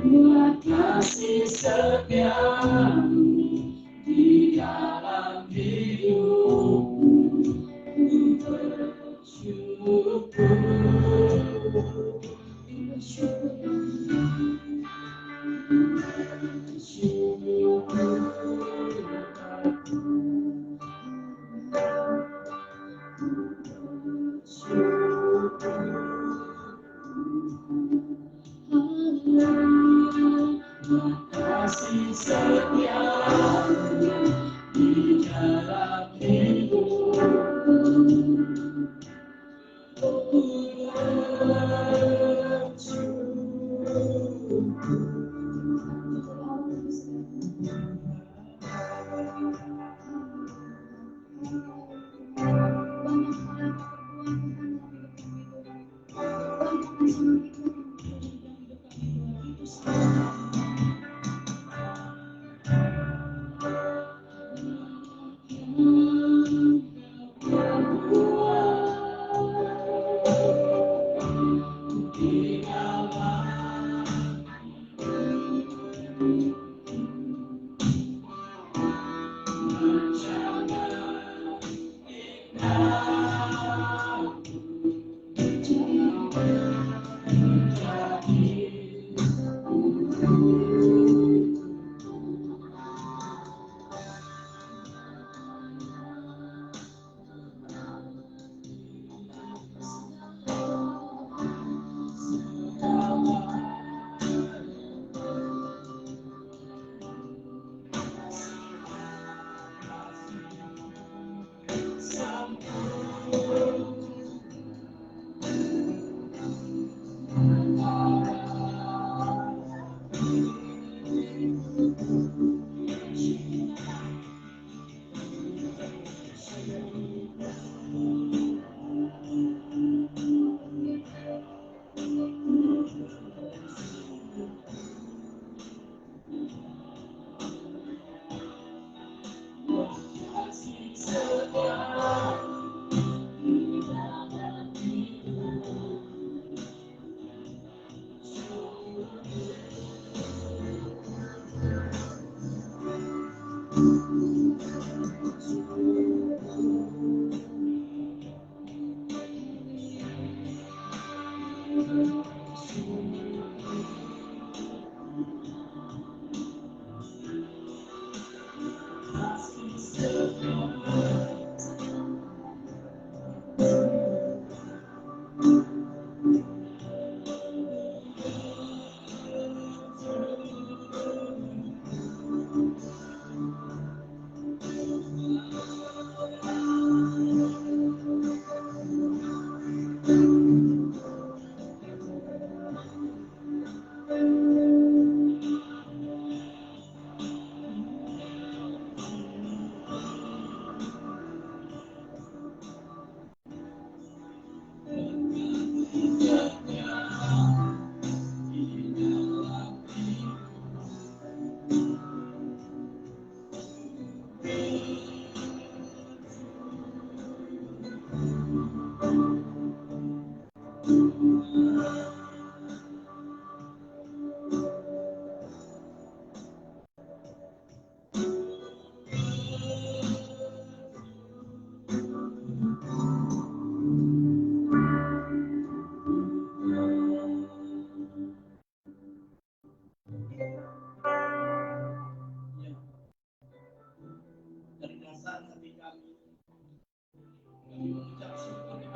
Buat kasih setia di dalam hidupku, bersyukur,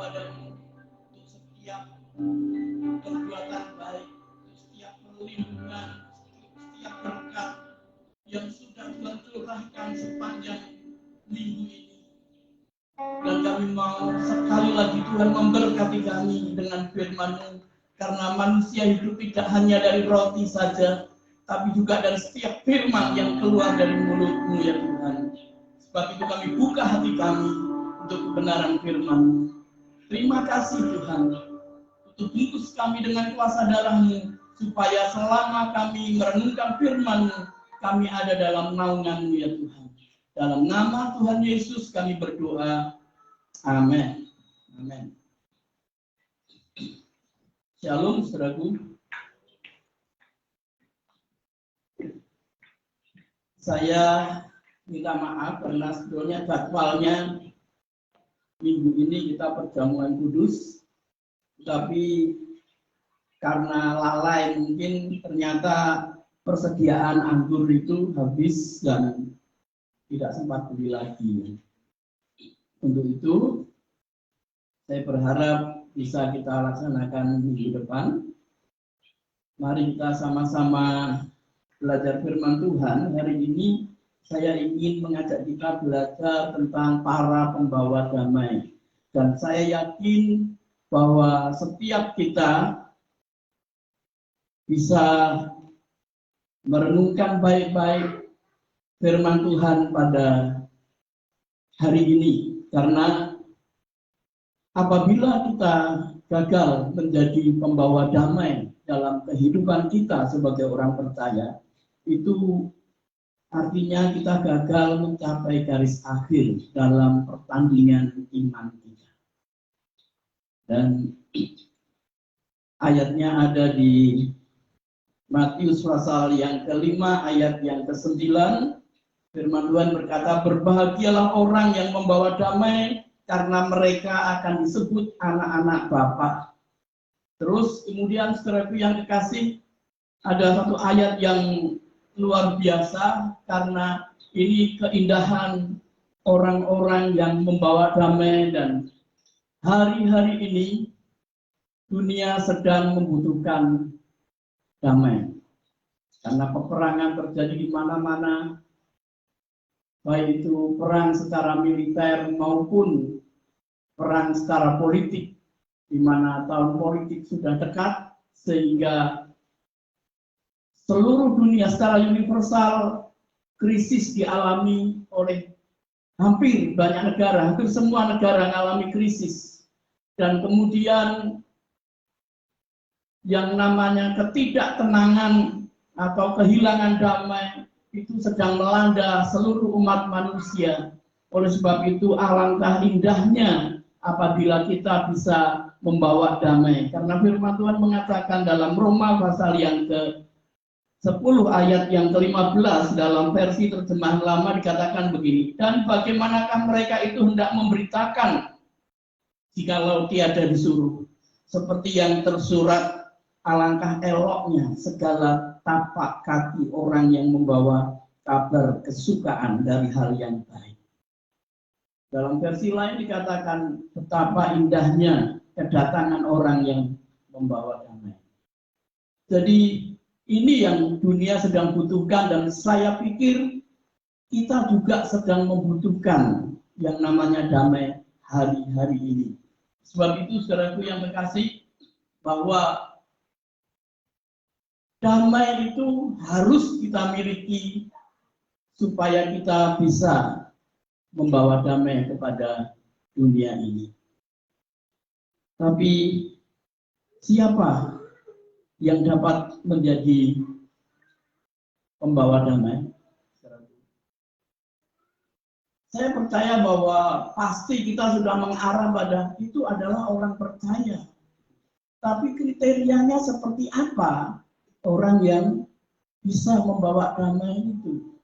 kepadamu untuk setiap perbuatan baik, untuk setiap perlindungan, setiap berkat yang sudah Tuhan curahkan sepanjang minggu ini. Dan kami mau sekali lagi Tuhan memberkati kami dengan firman-Mu, karena manusia hidup tidak hanya dari roti saja, tapi juga dari setiap firman yang keluar dari mulut-Mu ya Tuhan. Sebab itu kami buka hati kami untuk kebenaran firman-Mu. Terima kasih Tuhan, untuk bungkus kami dengan kuasa darah-Mu, supaya selama kami merenungkan firman-Mu, kami ada dalam naungan-Mu ya Tuhan. Dalam nama Tuhan Yesus kami berdoa. Amin. Amin. Shalom, saudaraku. Saya minta maaf karena sebetulnya jadwalnya minggu ini kita perjamuan kudus, tapi karena lalai mungkin ternyata persediaan anggur itu habis dan tidak sempat beli lagi. Untuk itu, saya berharap bisa kita laksanakan minggu depan. Mari kita sama-sama belajar firman Tuhan. Hari ini saya ingin mengajak kita belajar tentang para pembawa damai. Dan saya yakin bahwa setiap kita bisa merenungkan baik-baik firman Tuhan pada hari ini. Karena apabila kita gagal menjadi pembawa damai dalam kehidupan kita sebagai orang percaya, itu artinya kita gagal mencapai garis akhir dalam pertandingan iman kita. Dan ayatnya ada di Matius pasal yang ke-5 ayat yang ke-9. Firman Tuhan berkata, berbahagialah orang yang membawa damai, karena mereka akan disebut anak-anak Bapa. Terus kemudian saudaraku yang kekasih, ada satu ayat yang luar biasa, karena ini keindahan orang-orang yang membawa damai. Dan hari-hari ini dunia sedang membutuhkan damai, karena peperangan terjadi di mana-mana, baik itu perang secara militer maupun perang secara politik, di mana tahun politik sudah dekat, sehingga seluruh dunia secara universal krisis dialami oleh hampir banyak negara, hampir semua negara mengalami krisis. Dan kemudian yang namanya ketidaktenangan atau kehilangan damai itu sedang melanda seluruh umat manusia. Oleh sebab itu alangkah indahnya apabila kita bisa membawa damai. Karena firman Tuhan mengatakan dalam Roma pasal yang ke-10 ayat yang ke-15 dalam versi terjemahan lama dikatakan begini, dan bagaimanakah mereka itu hendak memberitakan jikalau tiada disuruh, seperti yang tersurat, alangkah eloknya segala tapak kaki orang yang membawa kabar kesukaan dari hal yang baik. Dalam versi lain dikatakan betapa indahnya kedatangan orang yang membawa damai. Jadi ini yang dunia sedang butuhkan, dan saya pikir kita juga sedang membutuhkan yang namanya damai hari-hari ini. Sebab itu saudaraku yang terkasih, bahwa damai itu harus kita miliki supaya kita bisa membawa damai kepada dunia ini. Tapi siapa yang dapat menjadi pembawa damai? Saya percaya bahwa pasti kita sudah mengarah pada itu adalah orang percaya. Tapi kriterianya seperti apa orang yang bisa membawa damai itu?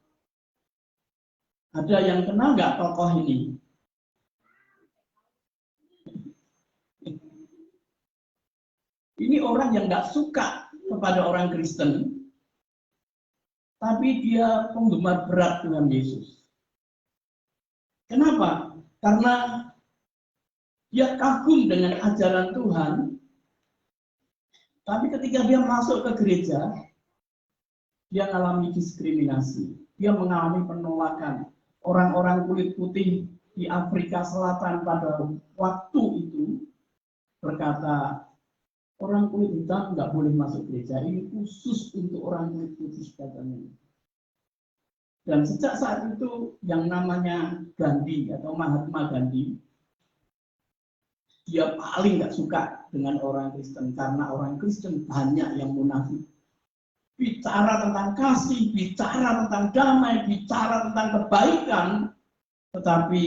Ada yang kenal nggak tokoh ini? Ini orang yang nggak suka kepada orang Kristen, tapi dia penggemar berat Tuhan Yesus. Kenapa? Karena dia kagum dengan ajaran Tuhan, tapi ketika dia masuk ke gereja, dia mengalami diskriminasi, dia mengalami penolakan. Orang-orang kulit putih di Afrika Selatan pada waktu itu berkata, orang kulit hitam nggak boleh masuk gereja, ini khusus untuk orang kulit putih katanya. Dan sejak saat itu yang namanya Gandhi atau Mahatma Gandhi, dia paling nggak suka dengan orang Kristen karena orang Kristen banyak yang munafik. Bicara tentang kasih, bicara tentang damai, bicara tentang kebaikan, tetapi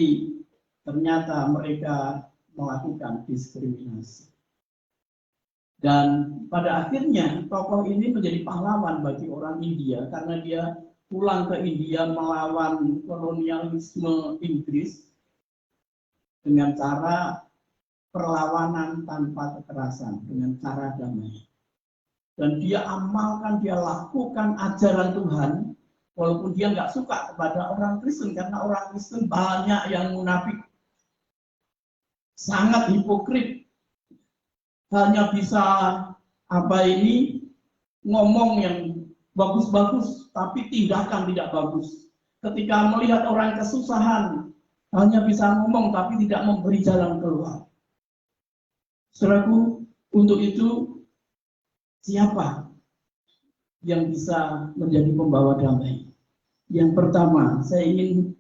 ternyata mereka melakukan diskriminasi. Dan pada akhirnya tokoh ini menjadi pahlawan bagi orang India karena dia pulang ke India melawan kolonialisme Inggris dengan cara perlawanan tanpa kekerasan, dengan cara damai. Dan dia amalkan, dia lakukan ajaran Tuhan, walaupun dia nggak suka kepada orang Kristen, karena orang Kristen banyak yang munafik, sangat hipokrit, hanya bisa ngomong yang bagus-bagus, tapi tindakan tidak bagus. Ketika melihat orang kesusahan, hanya bisa ngomong, tapi tidak memberi jalan keluar. Saudaraku, untuk itu, siapa yang bisa menjadi pembawa damai? Yang pertama, saya ingin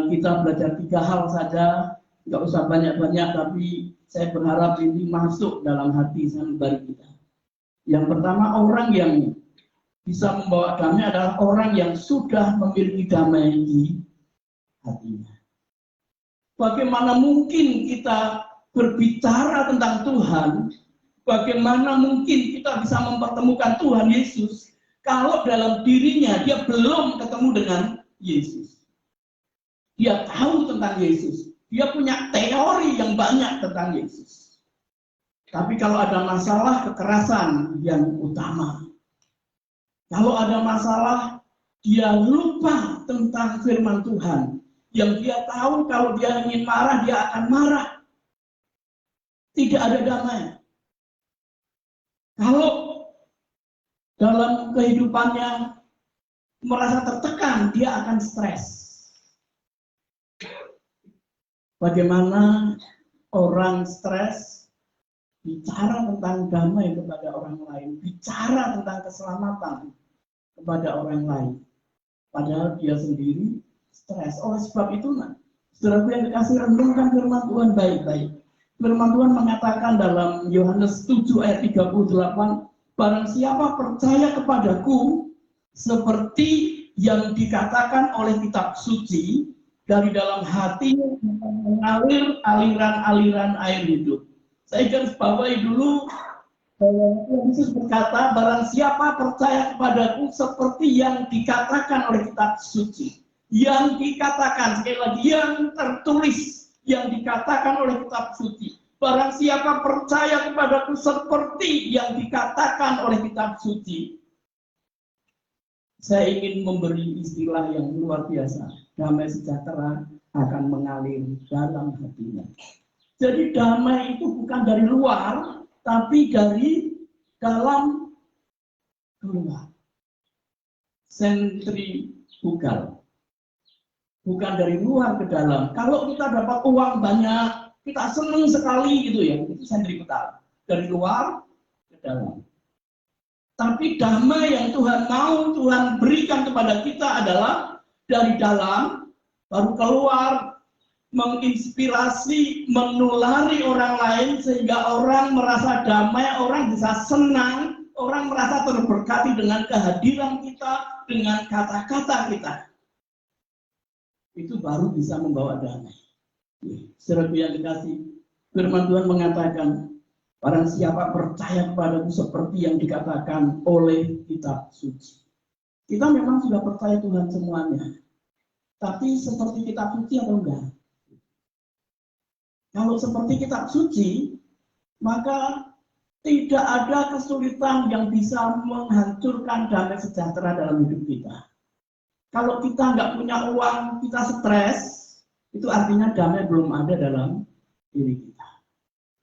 kita belajar 3 hal saja, nggak usah banyak-banyak, tapi saya berharap ini masuk dalam hati sanubari kita. Yang pertama, orang yang bisa membawa damai adalah orang yang sudah memiliki damai di hatinya. Bagaimana mungkin kita berbicara tentang Tuhan, bagaimana mungkin kita bisa mempertemukan Tuhan Yesus kalau dalam dirinya dia belum ketemu dengan Yesus. Dia tahu tentang Yesus, dia punya teori yang banyak tentang Yesus. Tapi kalau ada masalah kekerasan yang utama, kalau ada masalah dia lupa tentang firman Tuhan, yang dia tahu kalau dia ingin marah, dia akan marah. Tidak ada damai. Kalau dalam kehidupannya merasa tertekan, dia akan stres. Bagaimana orang stres bicara tentang damai kepada orang lain, bicara tentang keselamatan kepada orang lain, padahal dia sendiri stres. Oleh sebab itu, saudara yang dikasih, renungkan firman Tuhan baik-baik. Firman Tuhan mengatakan dalam Yohanes 7 ayat 38, barang siapa percaya kepadaku, seperti yang dikatakan oleh kitab suci, dari dalam hatinya mengalir aliran-aliran air hidup. Saya garis bawahi dulu, Yesus berkata, barang siapa percaya kepadaku, seperti yang dikatakan oleh kitab suci. Yang dikatakan, sekali lagi, yang tertulis, yang dikatakan oleh kitab suci. Barang siapa percaya kepadaku seperti yang dikatakan oleh kitab suci. Saya ingin memberi istilah yang luar biasa. Damai sejahtera akan mengalir dalam hatinya. Jadi damai itu bukan dari luar, tapi dari dalam keluar. Sentrifugal. Bukan dari luar ke dalam. Kalau kita dapat uang banyak, kita senang sekali gitu ya, itu sentrifugal. Dari luar ke dalam. Tapi damai yang Tuhan mau, Tuhan berikan kepada kita adalah dari dalam, baru keluar, menginspirasi, menulari orang lain, sehingga orang merasa damai, orang bisa senang, orang merasa terberkati dengan kehadiran kita, dengan kata-kata kita. Itu baru bisa membawa damai. Saudara yang dikasih, firman Tuhan mengatakan, barang siapa percaya kepadaku seperti yang dikatakan oleh kitab suci. Kita memang sudah percaya Tuhan semuanya, tapi seperti kitab suci atau enggak? Kalau seperti kitab suci, maka tidak ada kesulitan yang bisa menghancurkan damai sejahtera dalam hidup kita. Kalau kita nggak punya uang, kita stres, itu artinya damai belum ada dalam diri kita.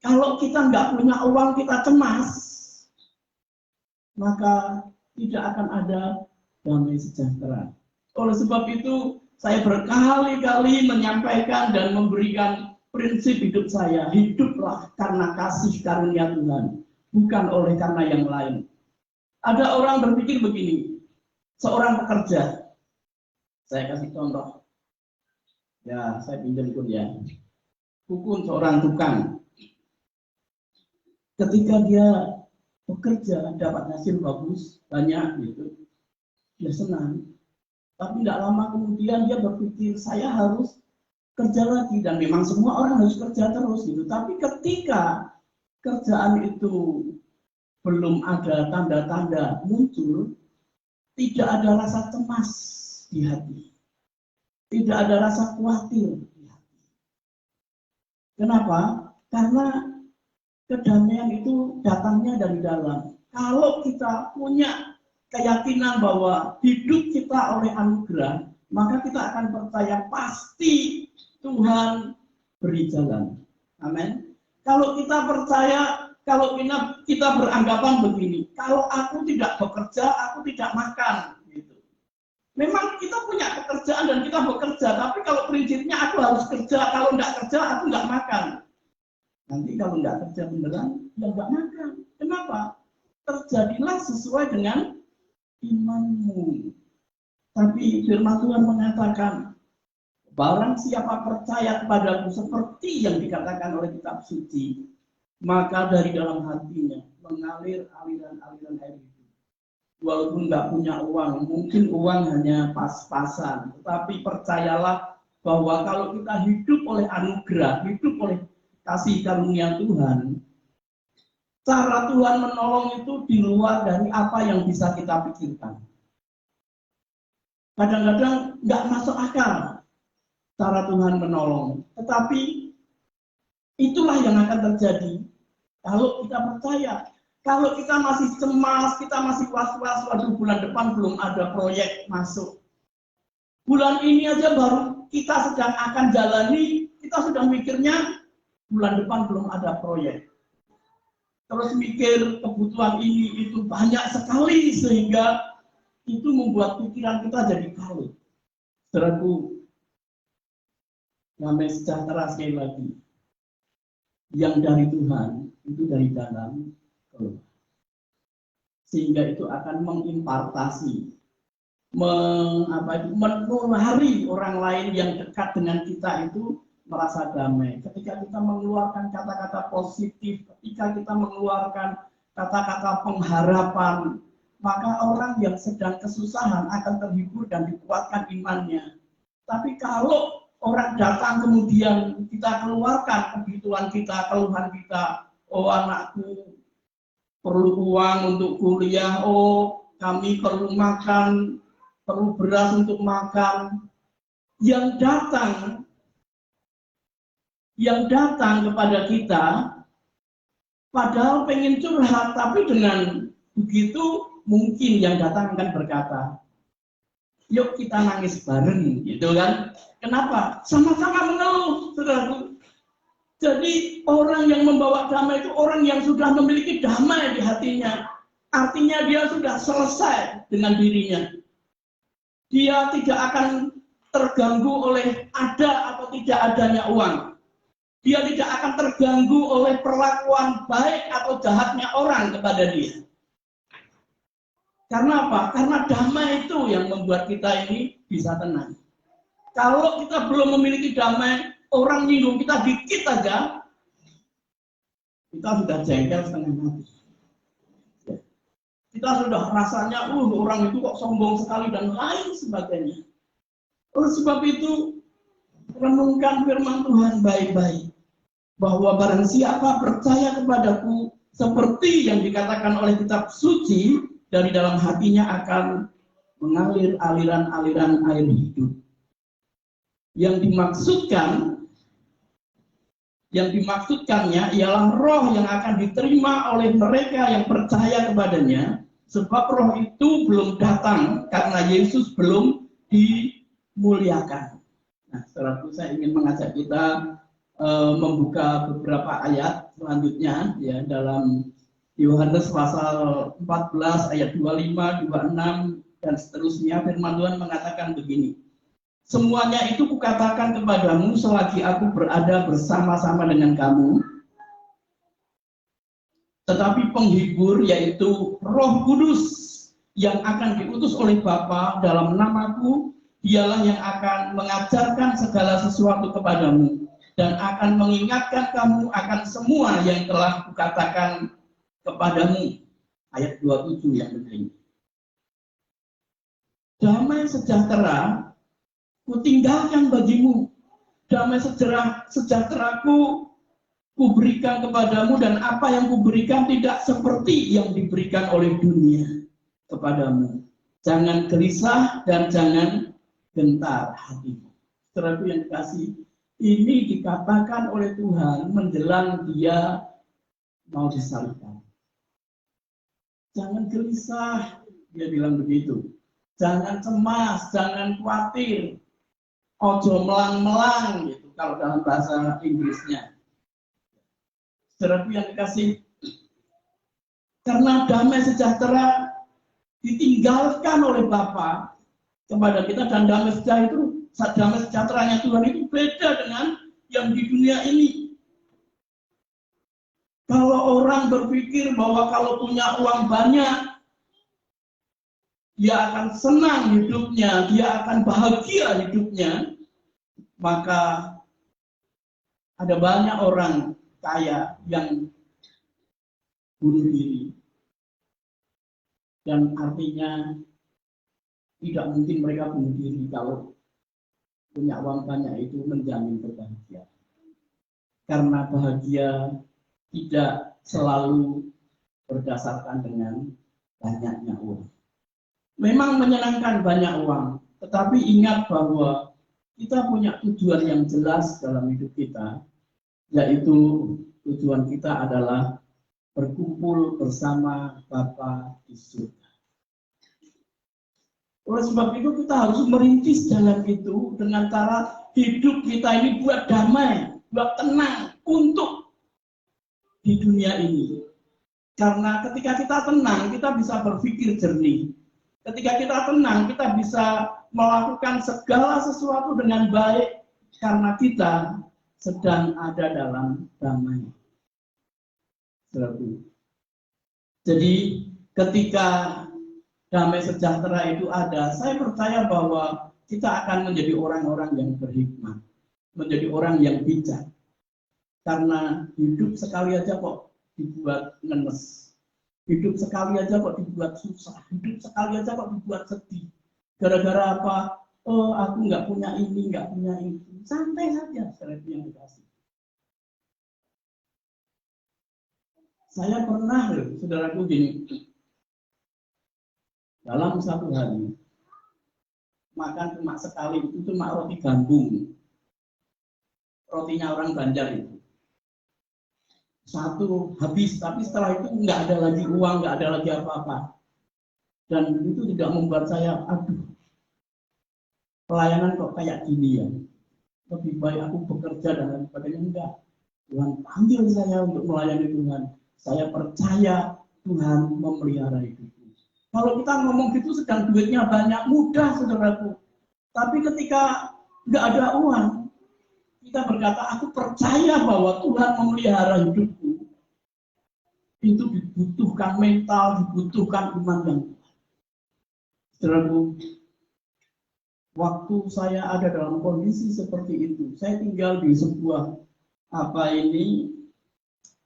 Kalau kita nggak punya uang, kita cemas, maka tidak akan ada damai sejahtera. Oleh sebab itu, saya berkali-kali menyampaikan dan memberikan prinsip hidup saya. Hiduplah karena kasih karunia Tuhan, bukan oleh karena yang lain. Ada orang berpikir begini, seorang pekerja, saya kasih contoh. Ya, saya pinjam ikut ya. Kukun seorang tukang. Ketika dia bekerja, dapat hasil bagus, banyak gitu, dia senang. Tapi tidak lama kemudian dia berpikir, saya harus kerja lagi. Dan memang semua orang harus kerja terus gitu. Tapi ketika kerjaan itu belum ada tanda-tanda muncul, tidak ada rasa cemas di hati. Tidak ada rasa khawatir di hati. Kenapa? Karena kedamaian itu datangnya dari dalam. Kalau kita punya keyakinan bahwa hidup kita oleh anugerah, maka kita akan percaya pasti Tuhan beri jalan. Amin. Kalau kita percaya, kalau kita beranggapan begini, kalau aku tidak bekerja, aku tidak makan. Gitu. Memang kita punya pekerjaan dan kita bekerja, tapi kalau prinsipnya aku harus kerja, kalau tidak kerja aku nggak makan. Nanti kalau nggak kerja beneran, ya nggak makan. Kenapa? Terjadilah sesuai dengan imanmu. Tapi firman Tuhan mengatakan, barang siapa percaya kepadaku seperti yang dikatakan oleh kitab suci, maka dari dalam hatinya mengalir aliran-aliran air hidup. Walaupun nggak punya uang, mungkin uang hanya pas-pasan, tetapi percayalah bahwa kalau kita hidup oleh anugerah, hidup oleh kasih karunia Tuhan, cara Tuhan menolong itu di luar dari apa yang bisa kita pikirkan. Kadang-kadang nggak masuk akal cara Tuhan menolong, tetapi itulah yang akan terjadi kalau kita percaya. Kalau kita masih cemas, kita masih was-was, waduh bulan depan belum ada proyek masuk. Bulan ini aja baru kita sedang akan jalani, kita sudah mikirnya bulan depan belum ada proyek. Terus mikir kebutuhan ini itu banyak sekali sehingga itu membuat pikiran kita jadi kalut. Saudaraku, damai sejahtera sekali lagi. Yang dari Tuhan itu dari dalam keluar. Sehingga itu akan mengimpartasi, menulari orang lain yang dekat dengan kita itu merasa damai. Ketika kita mengeluarkan kata-kata positif, ketika kita mengeluarkan kata-kata pengharapan, maka orang yang sedang kesusahan akan terhibur dan dikuatkan imannya. Tapi kalau orang datang kemudian kita keluarkan kebutuhan kita, keluhan kita, oh anakku perlu uang untuk kuliah, oh kami perlu makan, perlu beras untuk makan. Yang datang kepada kita, padahal pengen curhat, tapi dengan begitu mungkin yang datang akan berkata, yuk kita nangis bareng, gitu kan? Kenapa? Sama-sama mengeluh, saudaraku. Jadi orang yang membawa damai itu orang yang sudah memiliki damai di hatinya. Artinya dia sudah selesai dengan dirinya. Dia tidak akan terganggu oleh ada atau tidak adanya uang. Dia tidak akan terganggu oleh perlakuan baik atau jahatnya orang kepada dia. Karena apa? Karena damai itu yang membuat kita ini bisa tenang. Kalau kita belum memiliki damai, orang nyinggung kita dikit aja, kita sudah jengkel setengah mati. Kita sudah rasanya, orang itu kok sombong sekali dan lain sebagainya. Oleh sebab itu, renungkan firman Tuhan baik-baik. Bahwa barang siapa percaya kepadaku, seperti yang dikatakan oleh kitab suci, dari dalam hatinya akan mengalir aliran-aliran air hidup. Yang dimaksudkannya ialah roh yang akan diterima oleh mereka yang percaya kepadanya, sebab roh itu belum datang karena Yesus belum dimuliakan. Nah, saudaraku, saya ingin mengajak kita membuka beberapa ayat selanjutnya ya dalam Yohanes pasal 14 ayat 25, 26 dan seterusnya. Firman Tuhan mengatakan begini. Semuanya itu kukatakan kepadamu selagi aku berada bersama-sama dengan kamu. Tetapi penghibur yaitu Roh Kudus yang akan diutus oleh Bapa dalam namaku, dialah yang akan mengajarkan segala sesuatu kepadamu dan akan mengingatkan kamu akan semua yang telah kukatakan kepadamu. Ayat 27 yang penting. Damai sejahtera kutinggalkan bagimu. Damai sejahteraku kuberikan kepadamu, dan apa yang kuberikan tidak seperti yang diberikan oleh dunia kepadamu. Jangan gelisah dan jangan gentar hatimu. Saudaraku yang dikasih, ini dikatakan oleh Tuhan menjelang dia mau disalibkan. Jangan gelisah, dia bilang begitu. Jangan cemas, jangan khawatir. Ojo melang-melang gitu kalau dalam bahasa Inggrisnya. Saudaraku yang dikasih, karena damai sejahtera ditinggalkan oleh Bapa kepada kita, dan damai sejahteranya Tuhan itu beda dengan yang di dunia ini. Kalau orang berpikir bahwa kalau punya uang banyak, dia akan senang hidupnya, dia akan bahagia hidupnya, maka ada banyak orang kaya yang bunuh diri. Dan artinya tidak mungkin mereka bunuh diri kalau punya uang banyak itu menjamin kebahagiaan. Karena bahagia tidak selalu berdasarkan dengan banyaknya uang. Memang menyenangkan banyak uang, tetapi ingat bahwa kita punya tujuan yang jelas dalam hidup kita, yaitu tujuan kita adalah berkumpul bersama Bapa di surga. Oleh sebab itu kita harus merintis jalan itu dengan cara hidup kita ini buat damai, buat tenang untuk di dunia ini. Karena ketika kita tenang, kita bisa berpikir jernih. Ketika kita tenang, kita bisa melakukan segala sesuatu dengan baik karena kita sedang ada dalam damai. Jadi ketika damai sejahtera itu ada, saya percaya bahwa kita akan menjadi orang-orang yang berhikmat, menjadi orang yang bijak. Karena hidup sekali aja kok dibuat ngenes. Hidup sekali aja kok dibuat susah, hidup sekali aja kok dibuat sedih. Gara-gara apa? Oh, aku nggak punya ini, nggak punya itu. Santai saja, saudara yang dikasih. Saya pernah, saudaraku gini, dalam satu hari makan cuma sekali, itu cuma roti gandum, rotinya orang Banjar itu. Satu habis, tapi setelah itu nggak ada lagi uang, nggak ada lagi apa-apa. Dan itu tidak membuat saya, aduh, pelayanan kok kayak gini ya. Lebih baik aku bekerja dan lain sebagainya. Enggak. Tuhan panggil saya untuk melayani Tuhan. Saya percaya Tuhan memelihara hidupku. Kalau kita ngomong gitu sedang duitnya banyak, mudah saudaraku. Tapi ketika nggak ada uang, kita berkata, aku percaya bahwa Tuhan memelihara hidupku. Itu dibutuhkan mental, dibutuhkan iman yang kuat. Saudaraku, waktu saya ada dalam kondisi seperti itu, saya tinggal di sebuah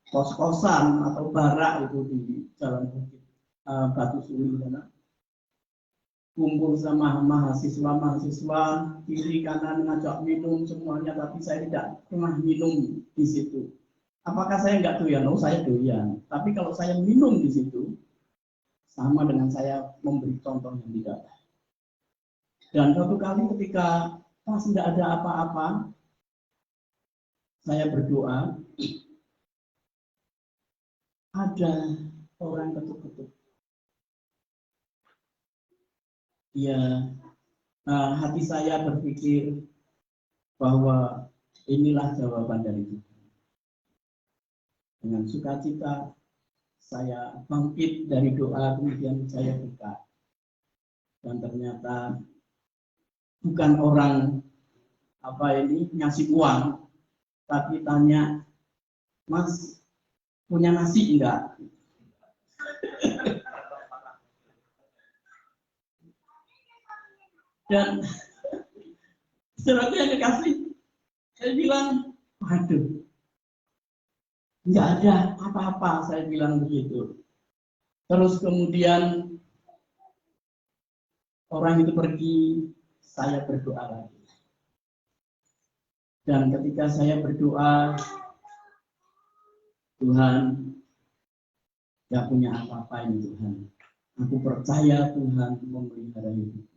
kos-kosan atau barak itu di Jalan Bukit Batu Suli sana. Kumpul sama mahasiswa, kiri kanan ngajak minum semuanya, tapi saya tidak pernah minum di situ. Apakah saya nggak doyan? Oh, saya doyan. Tapi kalau saya minum di situ, sama dengan saya memberi contoh yang tidak baik. Dan suatu kali ketika pas tidak ada apa-apa, saya berdoa, ada orang ketuk-ketuk. Ya, hati saya berpikir bahwa Inilah jawaban dari Tuhan. Dengan sukacita saya bangkit dari doa, kemudian saya buka. Dan ternyata bukan orang ngasih uang, tapi tanya, Mas punya nasi enggak? Dan setelah yang dikasih, saya bilang, waduh, enggak ada apa-apa, saya bilang begitu. Terus kemudian orang itu pergi, saya berdoa lagi. Dan ketika saya berdoa, Tuhan, gak punya apa-apa ini Tuhan. Aku percaya Tuhan memelihara hidup.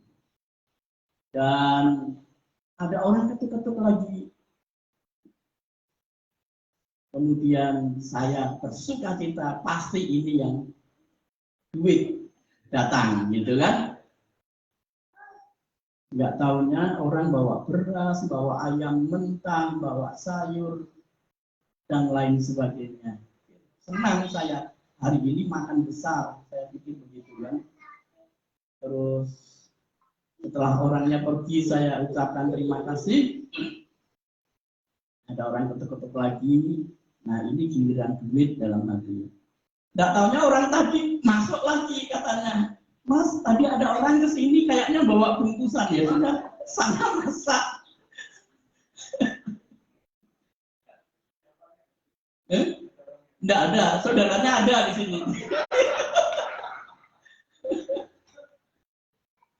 Dan ada orang ketuk-ketuk lagi. Kemudian saya bersukacita, pasti ini yang duit datang, gitu kan? Nggak tahunya orang bawa beras, bawa ayam mentah, bawa sayur, dan lain sebagainya. Senang saya, hari ini makan besar, saya pikir begitu kan. Terus setelah orangnya pergi, saya ucapkan terima kasih. Ada orang ketuk-ketuk lagi, nah ini giliran duit dalam hati. Nggak tahunya orang tadi masuk lagi katanya, Mas, tadi ada orang kesini kayaknya bawa bungkusan, ya sudah, sana masak. Nggak ada, saudaranya ada di sini.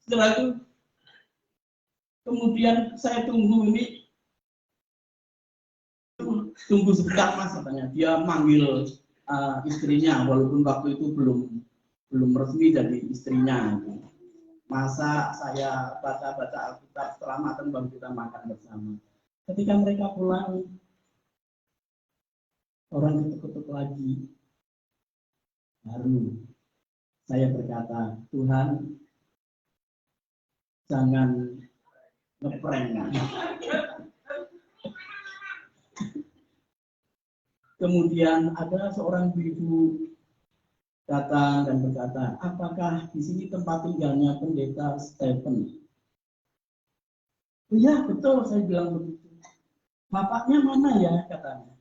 Setelah itu, kemudian saya tunggu sebentar Mas katanya. Dia manggil istrinya, walaupun waktu itu belum resmi jadi istrinya. Masa saya baca Alkitab setelah makan baru kita makan bersama. Ketika mereka pulang, orang ketuk-ketuk lagi. Baru saya berkata, Tuhan, jangan ngeprank. Kemudian ada seorang ibu datang dan berkata, apakah di sini tempat tinggalnya pendeta Stephen? Iya betul, saya bilang begitu. Bapaknya mana ya katanya?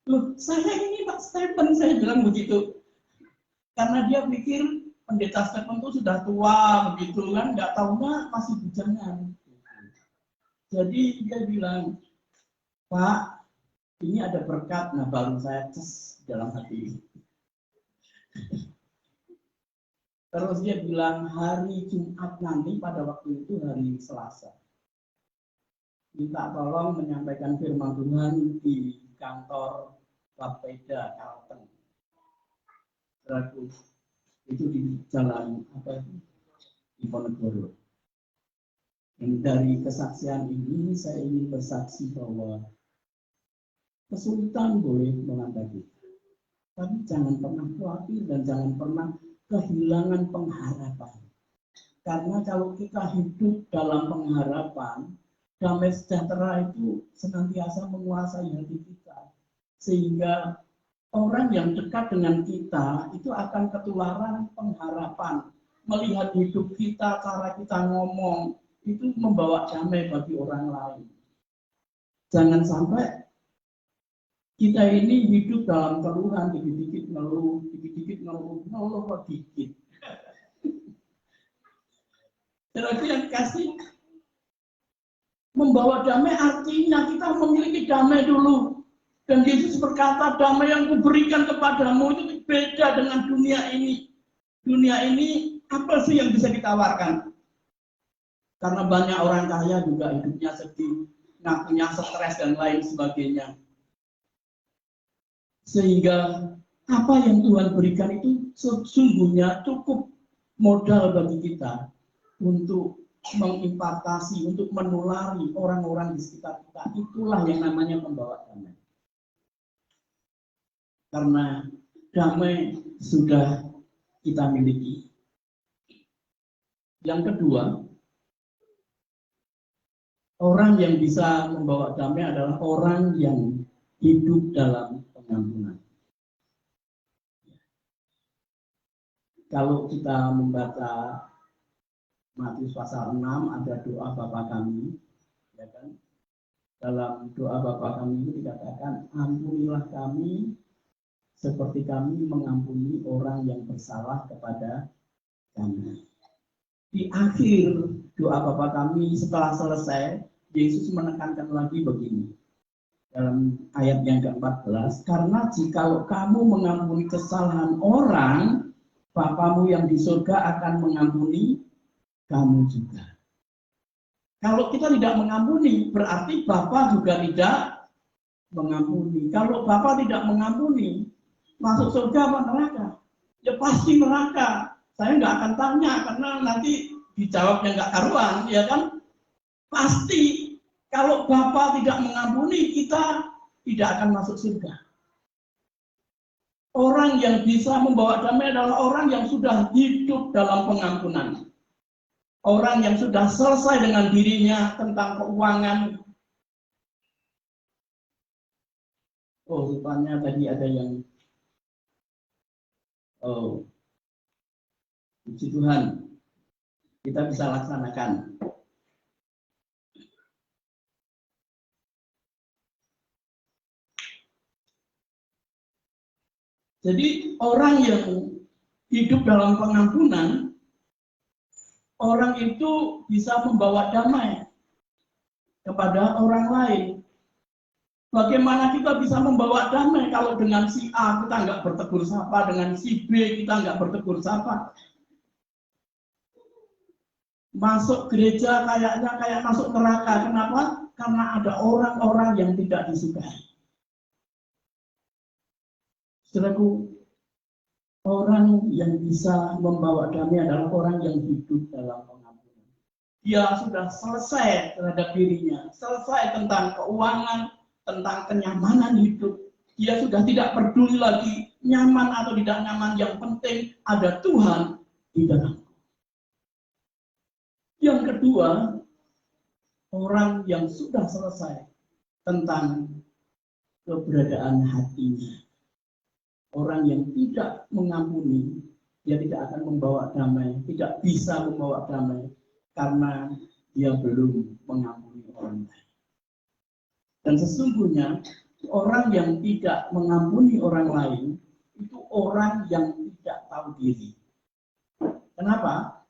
Loh, saya ini Pak Stephen, saya bilang begitu. Karena dia pikir pendeta Stephen itu sudah tua begitu kan, nggak tahunya masih bujangan. Jadi dia bilang, Pak, ini ada berkat. Nah baru saya ces dalam hati. Terus dia bilang hari Jumat nanti pada waktu itu hari Selasa. Minta tolong menyampaikan firman Tuhan di kantor Bapeda Kalteng. Itu di jalan Diponegoro. Dan dari kesaksian ini saya ingin bersaksi bahwa kesulitan boleh melanda kita, tapi jangan pernah khawatir dan jangan pernah kehilangan pengharapan. Karena kalau kita hidup dalam pengharapan, damai sejahtera itu senantiasa menguasai hati kita. Sehingga orang yang dekat dengan kita itu akan ketularan pengharapan. Melihat hidup kita, cara kita ngomong, itu membawa damai bagi orang lain. Jangan sampai kita ini hidup dalam keluhan, dikit-dikit ngeluh, ngeluh kok dikit. Jadi yang kasih membawa damai artinya kita memiliki damai dulu. Dan Yesus berkata, damai yang kuberikan kepadamu itu beda dengan dunia ini. Dunia ini apa sih yang bisa ditawarkan? Karena banyak orang kaya juga hidupnya sedih, ngakunya stres dan lain sebagainya. Sehingga apa yang Tuhan berikan itu sesungguhnya cukup modal bagi kita untuk mengimpartasi, untuk menulari orang-orang di sekitar kita. Itulah yang namanya pembawa damai. Karena damai sudah kita miliki. Yang kedua, orang yang bisa membawa damai adalah orang yang hidup dalam pengampunan. Kalau kita membaca Matius pasal 6 ada doa Bapa kami, ya kan? Dalam doa Bapa kami itu dikatakan, ampunilah kami seperti kami mengampuni orang yang bersalah kepada kami. Di akhir doa Bapa kami setelah selesai, Yesus menekankan lagi begini. Dalam ayat yang ke-14, karena jikalau kamu mengampuni kesalahan orang, Bapamu yang di surga akan mengampuni kamu juga. Kalau kita tidak mengampuni, berarti Bapa juga tidak mengampuni. Kalau Bapa tidak mengampuni, masuk surga apa neraka? Ya pasti neraka. Saya nggak akan tanya karena nanti dijawabnya nggak karuan, ya kan? Pasti kalau Bapa tidak mengampuni, kita tidak akan masuk surga. Orang yang bisa membawa damai adalah orang yang sudah hidup dalam pengampunan. Orang yang sudah selesai dengan dirinya tentang keuangan. Oh, rupanya tadi ada yang puji Tuhan, kita bisa laksanakan. Jadi orang yang hidup dalam pengampunan, orang itu bisa membawa damai kepada orang lain. Bagaimana kita bisa membawa damai kalau dengan si A kita nggak bertegur sapa, dengan si B kita nggak bertegur sapa. Masuk gereja kayaknya kayak masuk neraka. Kenapa? Karena ada orang-orang yang tidak disukai. Saudaraku, orang yang bisa membawa damai adalah orang yang hidup dalam pengampunan. Dia sudah selesai terhadap dirinya, selesai tentang keuangan, tentang kenyamanan hidup. Dia sudah tidak peduli lagi nyaman atau tidak nyaman, yang penting ada Tuhan di dalam. Yang kedua, orang yang sudah selesai tentang keberadaan hatinya. Orang yang tidak mengampuni, dia tidak akan membawa damai, tidak bisa membawa damai, karena dia belum mengampuni orang lain. Dan sesungguhnya, orang yang tidak mengampuni orang lain, itu orang yang tidak tahu diri. Kenapa?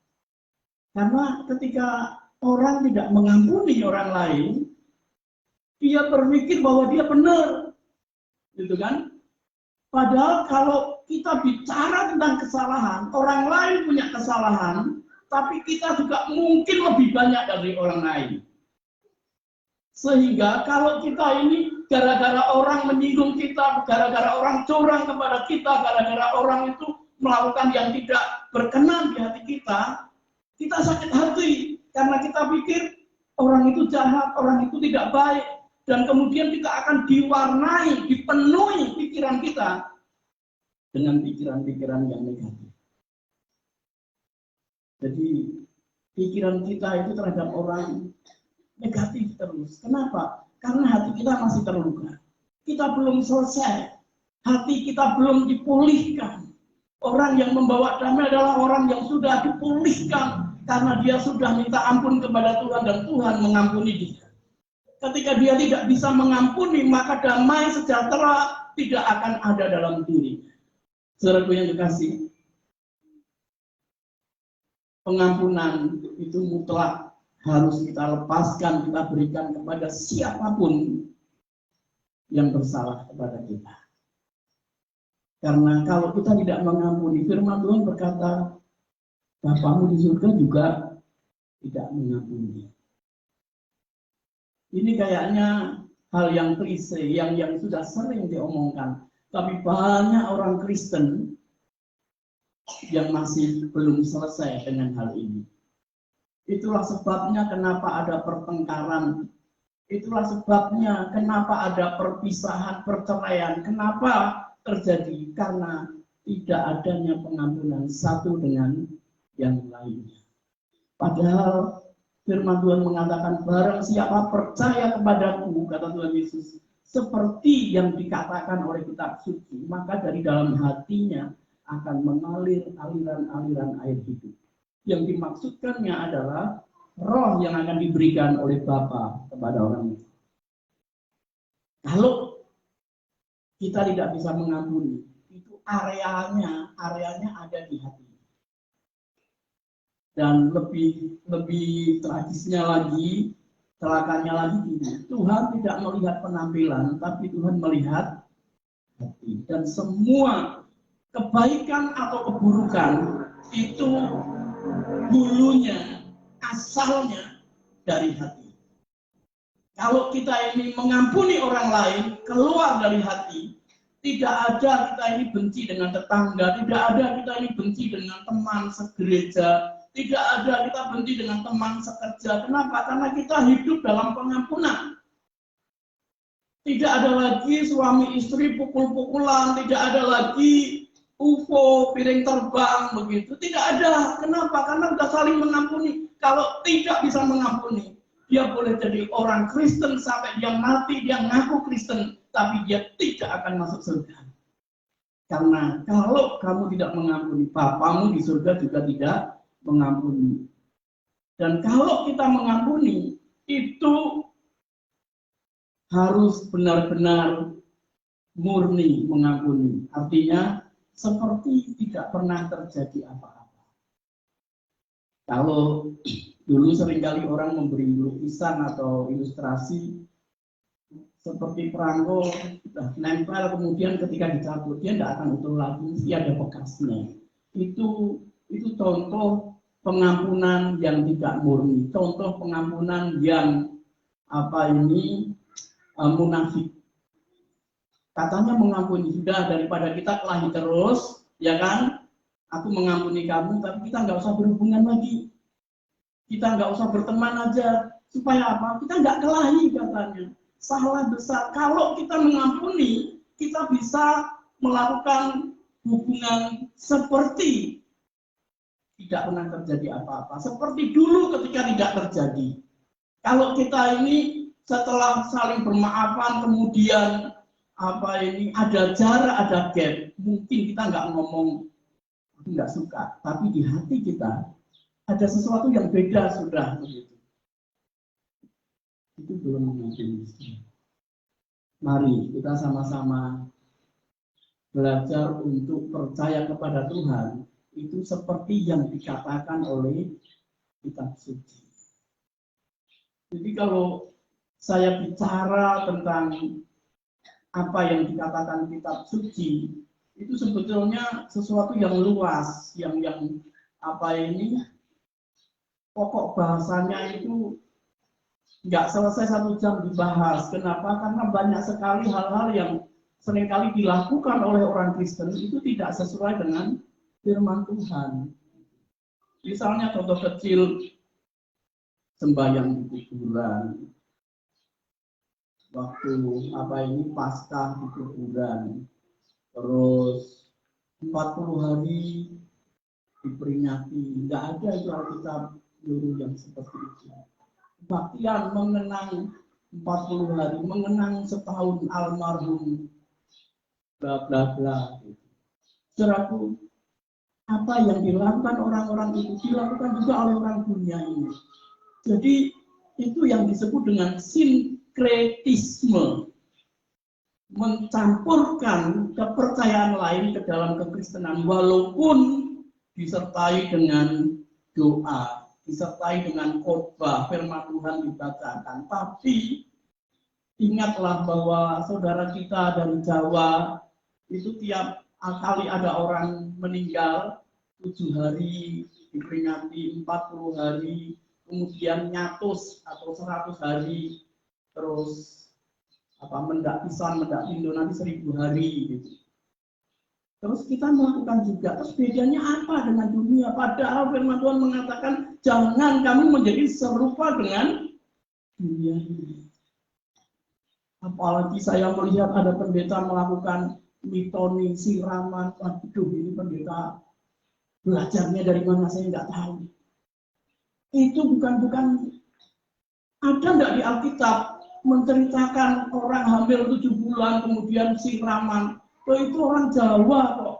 Karena ketika orang tidak mengampuni orang lain, dia berpikir bahwa dia benar, gitu kan? Padahal kalau kita bicara tentang kesalahan, orang lain punya kesalahan, tapi kita juga mungkin lebih banyak dari orang lain. Sehingga kalau kita ini gara-gara orang menyinggung kita, gara-gara orang curang kepada kita, gara-gara orang itu melakukan yang tidak berkenan di hati kita, kita sakit hati. Karena kita pikir orang itu jahat, orang itu tidak baik. Dan kemudian kita akan diwarnai, dipenuhi pikiran kita dengan pikiran-pikiran yang negatif. Jadi pikiran kita itu terhadap orang negatif terus. Kenapa? Karena hati kita masih terluka. Kita belum selesai. Hati kita belum dipulihkan. Orang yang membawa damai adalah orang yang sudah dipulihkan karena dia sudah minta ampun kepada Tuhan dan Tuhan mengampuni dia. Ketika dia tidak bisa mengampuni, maka damai sejahtera tidak akan ada dalam diri. Saudaraku yang dikasih, pengampunan itu mutlak harus kita lepaskan, kita berikan kepada siapapun yang bersalah kepada kita. Karena kalau kita tidak mengampuni, firman Tuhan berkata, Bapamu di surga juga tidak mengampuni. Ini kayaknya hal yang klise, yang sudah sering diomongkan. Tapi banyak orang Kristen yang masih belum selesai dengan hal ini. Itulah sebabnya kenapa ada pertengkaran. Itulah sebabnya kenapa ada perpisahan, perceraian. Kenapa terjadi? Karena tidak adanya pengampunan satu dengan yang lainnya. Padahal Firman Tuhan mengatakan, barang siapa percaya kepadaku, kata Tuhan Yesus, seperti yang dikatakan oleh kitab suci, maka dari dalam hatinya akan mengalir aliran-aliran air hidup. Yang dimaksudkannya adalah roh yang akan diberikan oleh Bapa kepada orang itu. Kalau kita tidak bisa mengampuni, itu areanya ada di hati. Dan lebih tragisnya lagi, celakanya lagi gini, Tuhan tidak melihat penampilan, tapi Tuhan melihat hati. Dan semua kebaikan atau keburukan itu hulunya, asalnya dari hati. Kalau kita ini mengampuni orang lain, keluar dari hati, tidak ada kita ini benci dengan tetangga, tidak ada kita ini benci dengan teman segereja, tidak ada kita benci dengan teman sekerja. Kenapa? Karena kita hidup dalam pengampunan. Tidak ada lagi suami istri pukul-pukulan, tidak ada lagi UFO, piring terbang, begitu. Tidak ada. Kenapa? Karena sudah saling mengampuni. Kalau tidak bisa mengampuni, dia boleh jadi orang Kristen sampai dia mati, dia ngaku Kristen, tapi dia tidak akan masuk surga. Karena kalau kamu tidak mengampuni, Bapamu di surga juga tidak mengampuni. Dan kalau kita mengampuni, itu harus benar-benar murni mengampuni. Artinya seperti tidak pernah terjadi apa-apa. Kalau dulu seringkali orang memberi lukisan atau ilustrasi seperti perangko nempel, kemudian ketika dicabut dia tidak akan utuh lagi, mesti ada bekasnya. Itu contoh pengampunan yang tidak murni, contoh pengampunan yang munafik. Katanya mengampuni, sudah daripada kita kelahi terus, ya kan? Aku mengampuni kamu, tapi kita nggak usah berhubungan lagi. Kita nggak usah berteman aja. Supaya apa? Kita nggak kelahi katanya. Salah besar. Kalau kita mengampuni, kita bisa melakukan hubungan seperti tidak pernah terjadi apa-apa. Seperti dulu ketika tidak terjadi. Kalau kita ini setelah saling bermaafan, kemudian ada jarak, ada gap, mungkin kita nggak ngomong nggak suka, tapi di hati kita ada sesuatu yang beda sudah begitu. Itu belum mengampuni. Mari kita sama-sama belajar untuk percaya kepada Tuhan, itu seperti yang dikatakan oleh kitab suci. Jadi kalau saya bicara tentang apa yang dikatakan kitab suci, itu sebetulnya sesuatu yang luas, yang pokok bahasanya itu nggak selesai 1 jam dibahas. Kenapa? Karena banyak sekali hal-hal yang seringkali dilakukan oleh orang Kristen itu tidak sesuai dengan firman Tuhan. Misalnya contoh kecil, sembahyang di kuburan, waktu Paskah di kuburan, terus 40 hari diperingati, nggak ada itu Alkitab guru yang seperti itu. Kebaktian mengenang 40 hari, mengenang setahun almarhum, bla bla bla. Saudaraku, apa yang dilakukan orang-orang itu dilakukan juga oleh orang dunia ini. Jadi itu yang disebut dengan sinkretisme, mencampurkan kepercayaan lain ke dalam kekristenan, walaupun disertai dengan doa, disertai dengan khotbah, firman Tuhan dibacakan. Tapi ingatlah bahwa saudara kita dari Jawa itu tiap kali ada orang meninggal 7 hari diperingati, 40 hari, kemudian nyatus atau 100 hari, terus mendak pisan, mendak pindo nanti 1000 hari gitu. Terus kita melakukan juga. Terus bedanya apa dengan dunia? Padahal firman Tuhan mengatakan jangan kamu menjadi serupa dengan dunia ini. Apalagi saya melihat ada pendeta melakukan mitoni, siraman. Aduh, ini pendeta belajarnya dari mana saya nggak tahu. Itu bukan Ada nggak di Alkitab menceritakan orang hamil 7 bulan kemudian siraman? Oh, itu orang Jawa kok.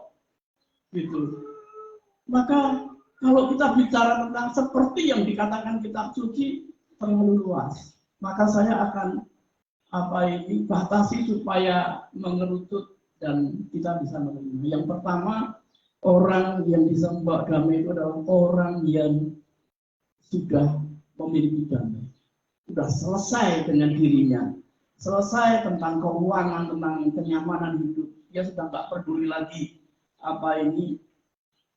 Gitu. Maka kalau kita bicara tentang seperti yang dikatakan kitab suci terlalu luas, maka saya akan batasi supaya mengerucut dan kita bisa menerima. Yang pertama, orang yang bisa membawa damai itu adalah orang yang sudah memiliki damai, sudah selesai dengan dirinya, selesai tentang keuangan, tentang kenyamanan hidup. Dia sudah nggak peduli lagi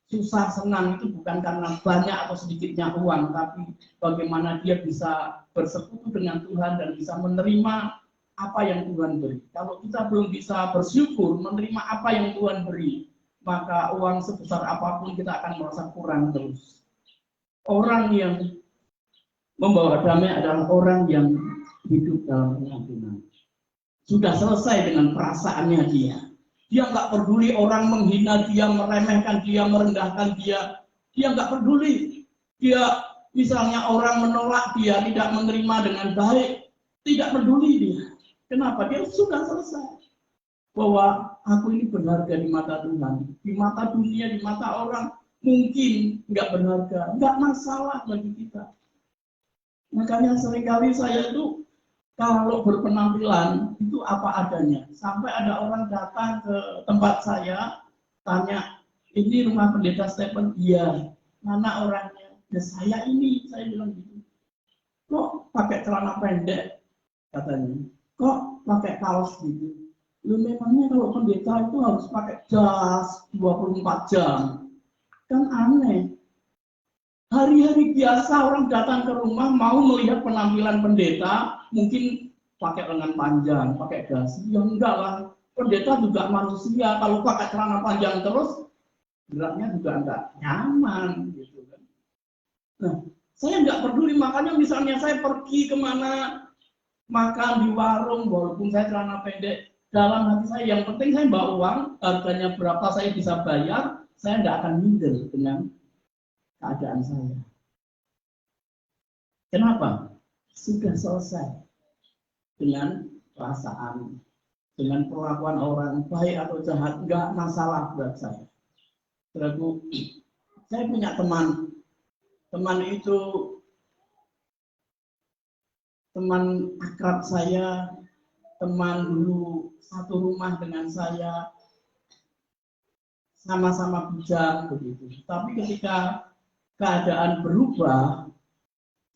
susah senang itu bukan karena banyak atau sedikitnya uang, tapi bagaimana dia bisa bersekutu dengan Tuhan dan bisa menerima apa yang Tuhan beri. Kalau kita belum bisa bersyukur menerima apa yang Tuhan beri, maka uang sebesar apapun kita akan merasa kurang terus. Orang yang membawa damai adalah orang yang hidup dalam pengampunan. Sudah selesai dengan perasaannya dia. Dia nggak peduli orang menghina dia, meremehkan dia, merendahkan dia. Dia nggak peduli. Dia misalnya orang menolak dia, tidak menerima dengan baik, tidak peduli dia. Kenapa? Dia sudah selesai. Bahwa aku ini berharga di mata Tuhan, di mata dunia, di mata orang mungkin nggak berharga, nggak masalah bagi kita. Makanya seringkali saya itu kalau berpenampilan itu apa adanya. Sampai ada orang datang ke tempat saya, tanya, ini rumah pendeta Stephen? Iya. Mana orangnya? Ya saya ini, saya bilang gitu. Kok pakai celana pendek? Katanya. Kok pakai kaos gitu? Lu memangnya kalau pendeta itu harus pakai jas 24 jam? Kan aneh. Hari-hari biasa orang datang ke rumah mau melihat penampilan pendeta, mungkin pakai lengan panjang, pakai dasi. Ya enggak lah, pendeta juga manusia. Kalau pakai celana panjang terus, geraknya juga enggak nyaman, gitu kan. Nah, saya enggak peduli, makanya misalnya saya pergi kemana, makan di warung, walaupun saya celana pendek, dalam hati saya yang penting saya bawa uang, harganya berapa saya bisa bayar, saya enggak akan minder dengan keadaan saya. Kenapa? Sudah selesai dengan perasaan, dengan perlakuan orang baik atau jahat, enggak masalah buat saya. Saudaraku, saya punya teman itu teman akrab saya, teman dulu satu rumah dengan saya, sama-sama bujang begitu. Tapi ketika keadaan berubah,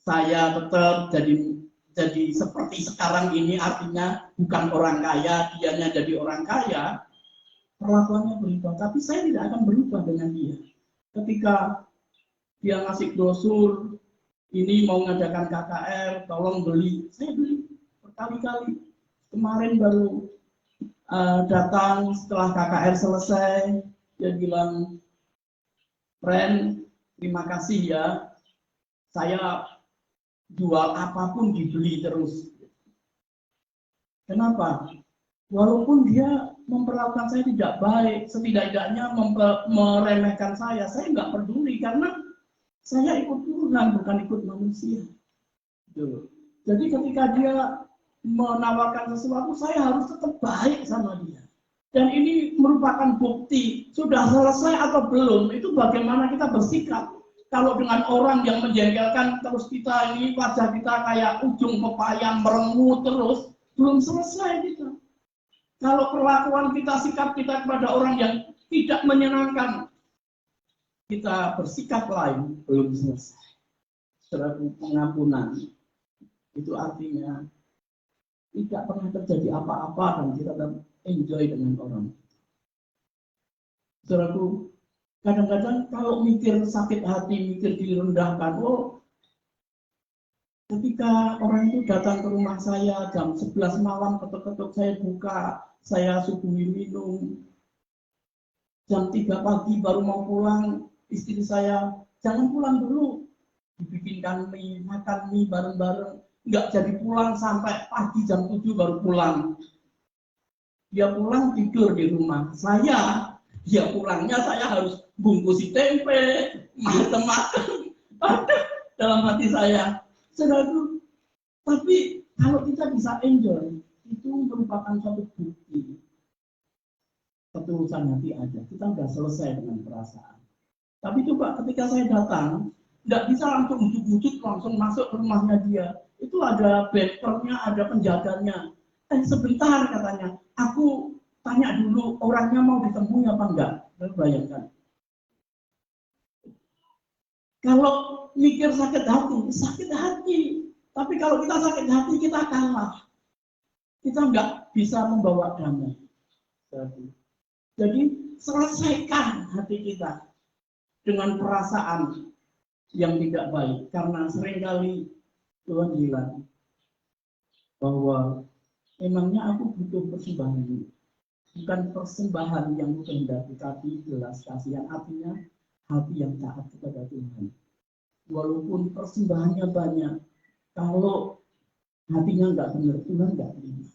saya tetap jadi seperti sekarang ini, artinya bukan orang kaya, dianya jadi orang kaya, perlakuannya berubah. Tapi saya tidak akan berubah dengan dia. Ketika dia ngasih brosur, ini mau ngadakan KKR, tolong beli, saya beli berkali-kali. Kemarin baru datang setelah KKR selesai, dia bilang, "Friend, terima kasih ya, saya jual apapun dibeli terus." Kenapa? Walaupun dia memperlakukan saya tidak baik, setidaknya meremehkan saya nggak peduli karena saya ikut Tuhan, bukan ikut manusia. Jadi ketika dia menawarkan sesuatu, saya harus tetap baik sama dia. Dan ini merupakan bukti, sudah selesai atau belum, itu bagaimana kita bersikap. Kalau dengan orang yang menjengkelkan, terus kita ini wajah kita kayak ujung pepaya merengut terus, belum selesai kita. Kalau perlakuan kita, sikap kita kepada orang yang tidak menyenangkan, kita bersikap lain, belum selesai. Saudaraku, pengampunan itu artinya tidak pernah terjadi apa-apa dan kita tetap enjoy dengan orang. Saudaraku, kadang-kadang kalau mikir sakit hati, mikir direndahkan, ketika orang itu datang ke rumah saya jam 11 malam, ketuk-ketuk saya buka, saya suguhi minum, jam 3 pagi baru mau pulang, istri saya, "Jangan pulang dulu, dibikinkan mie, makan mie bareng-bareng." Nggak jadi pulang sampai pagi jam 7 baru pulang. Dia pulang tidur di rumah. Dia pulangnya saya harus bungkusi tempe, macam-macam. Dalam hati saya, saudaraku, Tapi kalau kita bisa enjoy, itu merupakan suatu bukti ketulusan hati aja. Kita udah selesai dengan perasaan. Tapi coba ketika saya datang, nggak bisa langsung wujud-wujud langsung masuk ke rumahnya dia. Itu ada backgroundnya, ada penjaganya. Sebentar katanya, aku tanya dulu orangnya mau ditemui apa enggak. Bayangkan. Kalau mikir sakit hati, sakit hati. Tapi kalau kita sakit hati, kita kalah. Kita nggak bisa membawa damai. Jadi selesaikan hati kita dengan perasaan yang tidak baik. Karena seringkali Tuhan bilang bahwa emangnya aku butuh persembahan ini. Bukan persembahan yang kehendaki, tapi belas kasihan, artinya hati yang taat kepada Tuhan. Walaupun persembahannya banyak, kalau hatinya nggak benar, Tuhan nggak terima.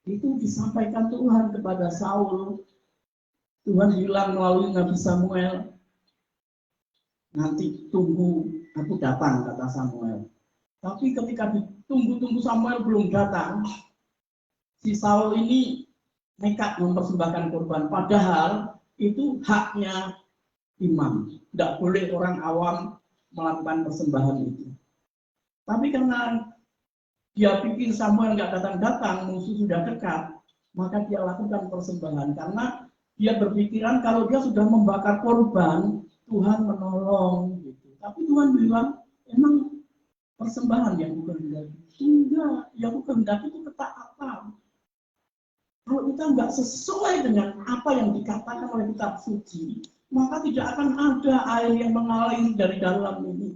Itu disampaikan Tuhan kepada Saul. Tuhan bilang melalui Nabi Samuel, nanti tunggu aku datang, kata Samuel. Tapi ketika ditunggu-tunggu Samuel belum datang, si Saul ini nekat mempersembahkan korban. Padahal itu haknya imam. Tidak boleh orang awam melakukan persembahan itu. Tapi karena dia pikir Samuel nggak datang-datang, musuh sudah dekat, maka dia lakukan persembahan. Karena dia berpikiran kalau dia sudah membakar korban, Tuhan menolong. Gitu. Tapi Tuhan bilang, emang persembahan yang aku kehendaki? Enggak, yang aku kehendaki itu ketaatan. Kalau kita nggak sesuai dengan apa yang dikatakan oleh kitab suci, maka tidak akan ada air yang mengalir dari dalam ini.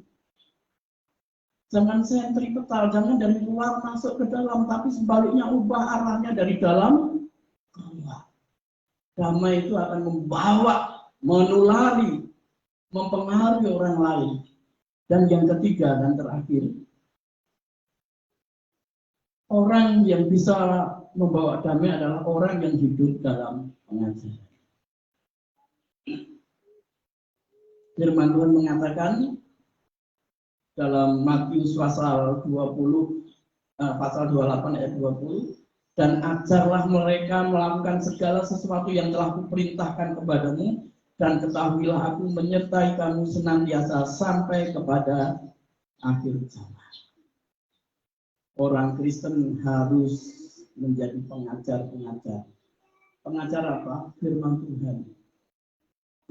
Jangan sentripetal, jangan dari luar masuk ke dalam, tapi sebaliknya ubah arahnya dari dalam keluar. Damai itu akan membawa, menulari, mempengaruhi orang lain. Dan yang ketiga dan terakhir, orang yang bisa membawa damai adalah orang yang hidup dalam pengajaran. Firman Tuhan mengatakan dalam Matius pasal 20, pasal 28 ayat 20, dan ajarlah mereka melakukan segala sesuatu yang telah kuperintahkan kepadamu, dan ketahuilah aku menyertai kamu senantiasa sampai kepada akhir zaman. Orang Kristen harus menjadi pengajar-pengajar. Pengajar apa? Firman Tuhan.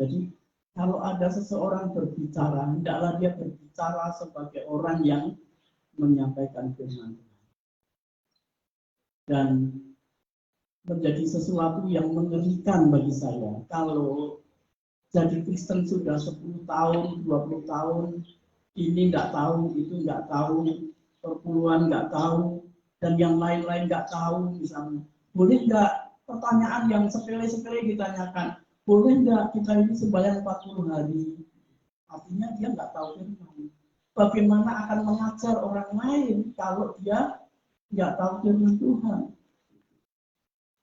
Jadi kalau ada seseorang berbicara, hendaklah dia berbicara sebagai orang yang menyampaikan firman Tuhan. Dan menjadi sesuatu yang mengerikan bagi saya. Kalau jadi Kristen sudah 10 tahun, 20 tahun, ini nggak tahu, itu nggak tahu, perpuluhan nggak tahu, dan yang lain-lain nggak tahu misalnya. Boleh nggak pertanyaan yang sepele-sepele ditanyakan? Boleh nggak kita ini sembahyang 40 hari? Artinya dia nggak tahu firman. Bagaimana akan mengajar orang lain kalau dia nggak tahu firman Tuhan?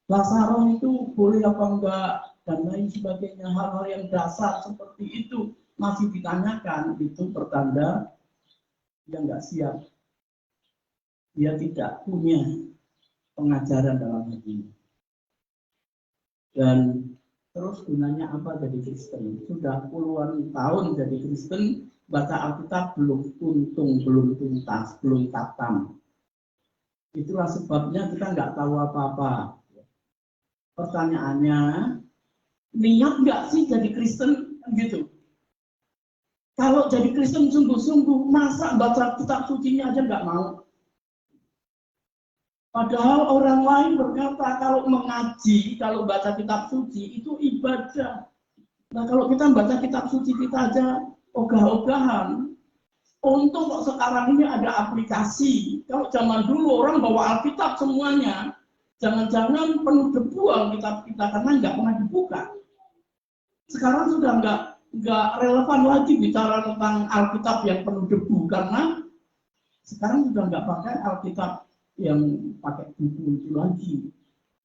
Lazarus itu boleh apa enggak dan lain sebagainya, hal-hal yang dasar seperti itu masih ditanyakan, itu pertanda dia nggak siap, dia tidak punya pengajaran dalam hatinya. Dan terus gunanya apa jadi Kristen? Sudah puluhan tahun jadi Kristen, baca Alkitab belum untung, belum tuntas, belum tatam. Itulah sebabnya kita nggak tahu apa-apa. Pertanyaannya, niat nggak sih jadi Kristen? Gitu. Kalau jadi Kristen sungguh-sungguh, masa baca kitab sucinya aja nggak mau? Padahal orang lain berkata kalau mengaji, kalau baca kitab suci itu ibadah. Nah kalau kita baca kitab suci kita aja ogah-ogahan. Untung kok sekarang ini ada aplikasi. Kalau zaman dulu orang bawa Alkitab semuanya, jangan-jangan penuh debu Alkitab kita karena nggak pernah dibuka. Sekarang sudah nggak relevan lagi bicara tentang Alkitab yang penuh debu karena sekarang sudah nggak pakai Alkitab yang pakai buku itu lagi.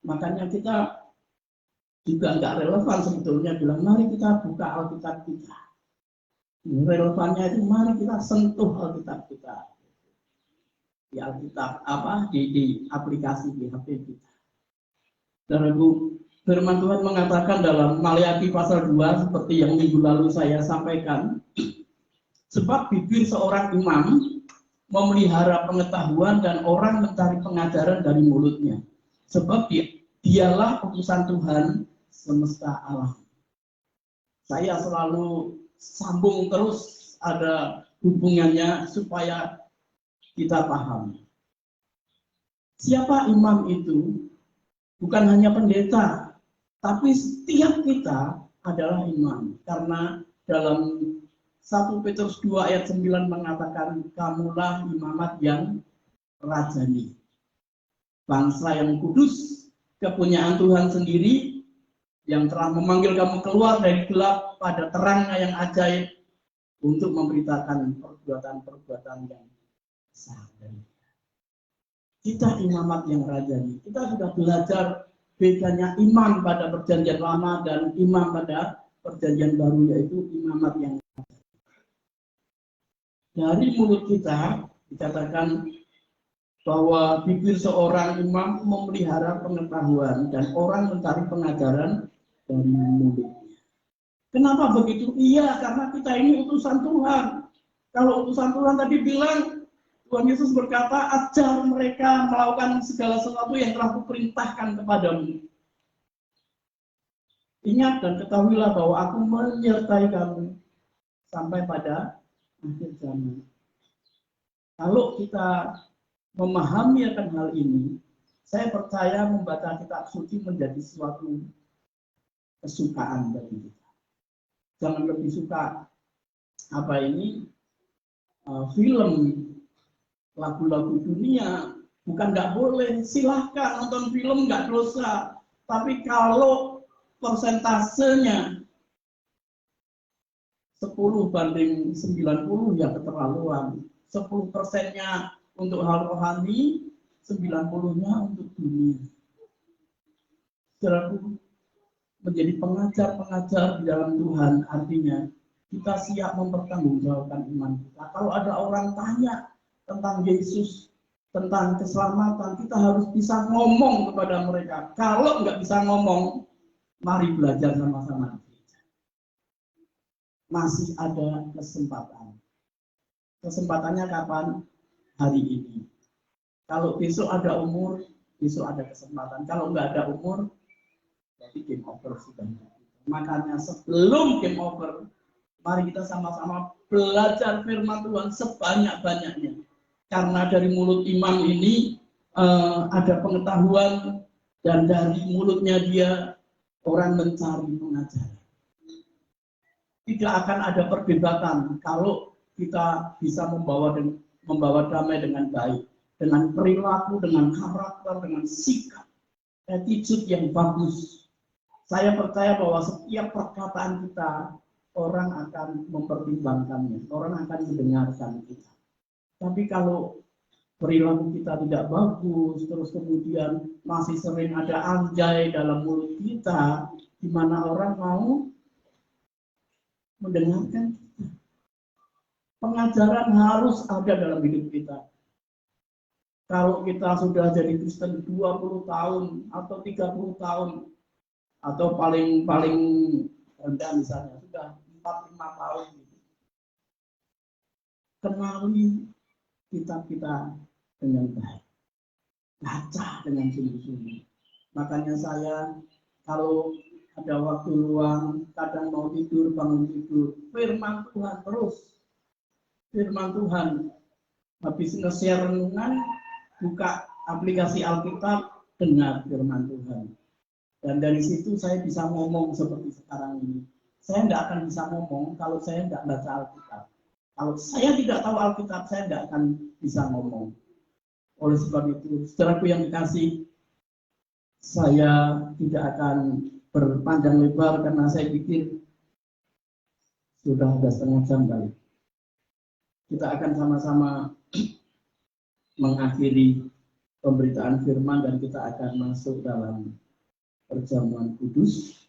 Makanya kita juga nggak relevan sebetulnya bilang mari kita buka Alkitab kita. Relevannya itu mari kita sentuh Alkitab kita. di Alkitab di aplikasi di HP kita. Dan firman Tuhan mengatakan dalam Maleakhi pasal 2 seperti yang minggu lalu saya sampaikan, sebab bibir seorang imam memelihara pengetahuan dan orang mencari pengajaran dari mulutnya. Sebab dialah utusan Tuhan semesta alam. Saya selalu sambung terus ada hubungannya supaya kita paham. Siapa imam itu? Bukan hanya pendeta, tapi setiap kita adalah imam. Karena dalam 1 Petrus 2 ayat 9 mengatakan, kamulah imamat yang rajani. Bangsa yang kudus, kepunyaan Tuhan sendiri, yang telah memanggil kamu keluar dari gelap pada terangnya yang ajaib, untuk memberitakan perbuatan-perbuatan yang besar. Kita imamat yang rajani. Kita sudah belajar bedanya imam pada perjanjian lama dan imam pada perjanjian baru, yaitu imamat yang rajani. Dari mulut kita dikatakan bahwa bibir seorang imam memelihara pengetahuan dan orang mencari pengajaran dari mulutnya. Kenapa begitu? Iya, karena kita ini utusan Tuhan. Kalau utusan Tuhan tadi bilang, Tuhan Yesus berkata, ajar mereka melakukan segala sesuatu yang telah kuperintahkan kepadamu. Ingat dan ketahuilah bahwa aku menyertai kamu sampai pada akhir zaman. Kalau kita memahami akan hal ini, saya percaya membaca kitab suci menjadi suatu kesukaan bagi kita. Jangan lebih suka film, lagu-lagu dunia, bukan nggak boleh, silahkan nonton film, nggak dosa. Tapi kalau persentasenya 10/90 ya keterlaluan. 10%-nya untuk hal rohani, 90-nya untuk dunia. Saudaraku, menjadi pengajar-pengajar di dalam Tuhan artinya kita siap mempertanggungjawabkan iman kita. Kalau ada orang tanya tentang Yesus, tentang keselamatan, kita harus bisa ngomong kepada mereka. Kalau nggak bisa ngomong, mari belajar sama-sama. Masih ada kesempatan. Kesempatannya kapan? Hari ini. Kalau besok ada umur, besok ada kesempatan. Kalau nggak ada umur, jadi game over sudah. Makanya sebelum game over, mari kita sama-sama belajar firman Tuhan sebanyak-banyaknya. Karena dari mulut imam ini ada pengetahuan, dan dari mulutnya dia orang mencari pengajaran. Tidak akan ada perdebatan kalau kita bisa membawa damai dengan baik, dengan perilaku, dengan karakter, dengan sikap, attitude yang bagus. Saya percaya bahwa setiap perkataan kita orang akan mempertimbangkannya, orang akan mendengarkan kita. Tapi kalau perilaku kita tidak bagus, terus kemudian masih sering ada anjay dalam mulut kita, di mana orang mau mendengarkan kita. Pengajaran harus ada dalam hidup kita. Kalau kita sudah jadi Kristen 20 tahun atau 30 tahun atau paling rendah misalnya sudah 4-5 tahun gitu. Kenali kitab kita dengan baik. Baca dengan sungguh-sungguh. Makanya saya kalau ada waktu luang, kadang mau tidur, bangun tidur, firman Tuhan terus. Firman Tuhan. Habis nge-share renungan, buka aplikasi Alkitab, dengar firman Tuhan. Dan dari situ saya bisa ngomong seperti sekarang ini. Saya tidak akan bisa ngomong kalau saya tidak baca Alkitab. Kalau saya tidak tahu Alkitab, saya tidak akan bisa ngomong. Oleh sebab itu, saudaraku yang dikasih, saya tidak akan berpanjang lebar karena saya pikir sudah ada setengah jam kali. Kita akan sama-sama mengakhiri pemberitaan firman dan kita akan masuk dalam perjamuan kudus.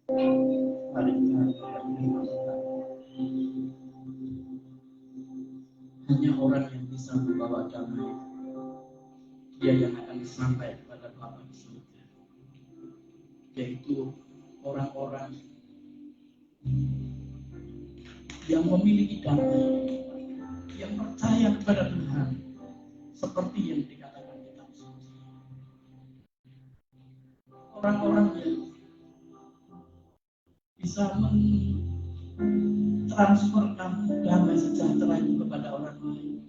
Mari kita berdoa. Hanya orang yang bisa membawa damai, dia yang akan sampai kepada Bapa di surga, yaitu orang-orang yang memiliki damai, yang percaya kepada Tuhan, seperti yang dikatakan kitab suci. Orang-orang yang bisa mentransferkan damai sejahtera itu kepada orang lain.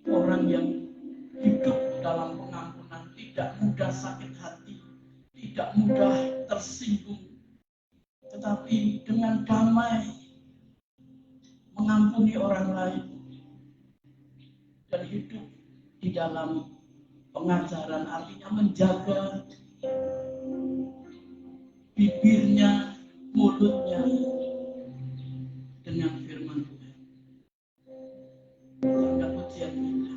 Orang yang hidup dalam pengampunan, tidak mudah sakit hati, tidak mudah tersinggung, tetapi dengan damai mengampuni orang lain dan hidup di dalam pengajaran, artinya menjaga bibirnya, mulutnya dengan firman Tuhan. Sangat pujian kita.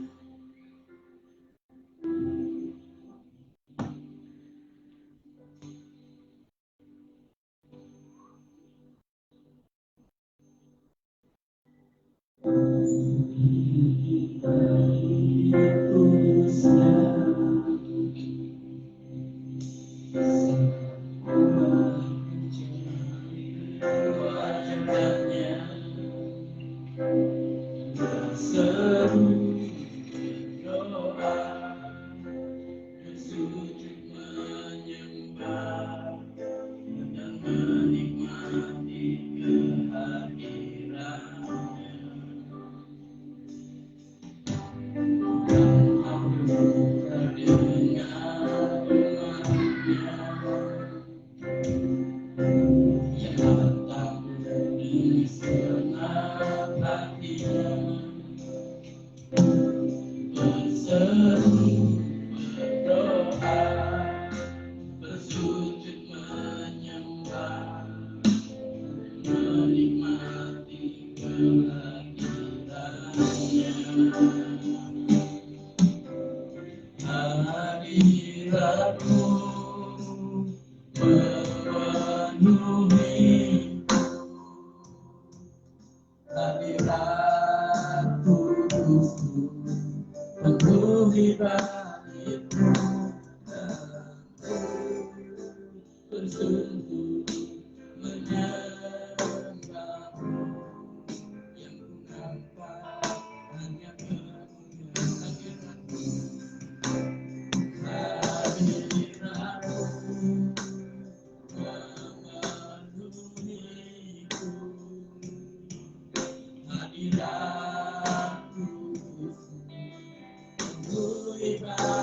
Terima kasih.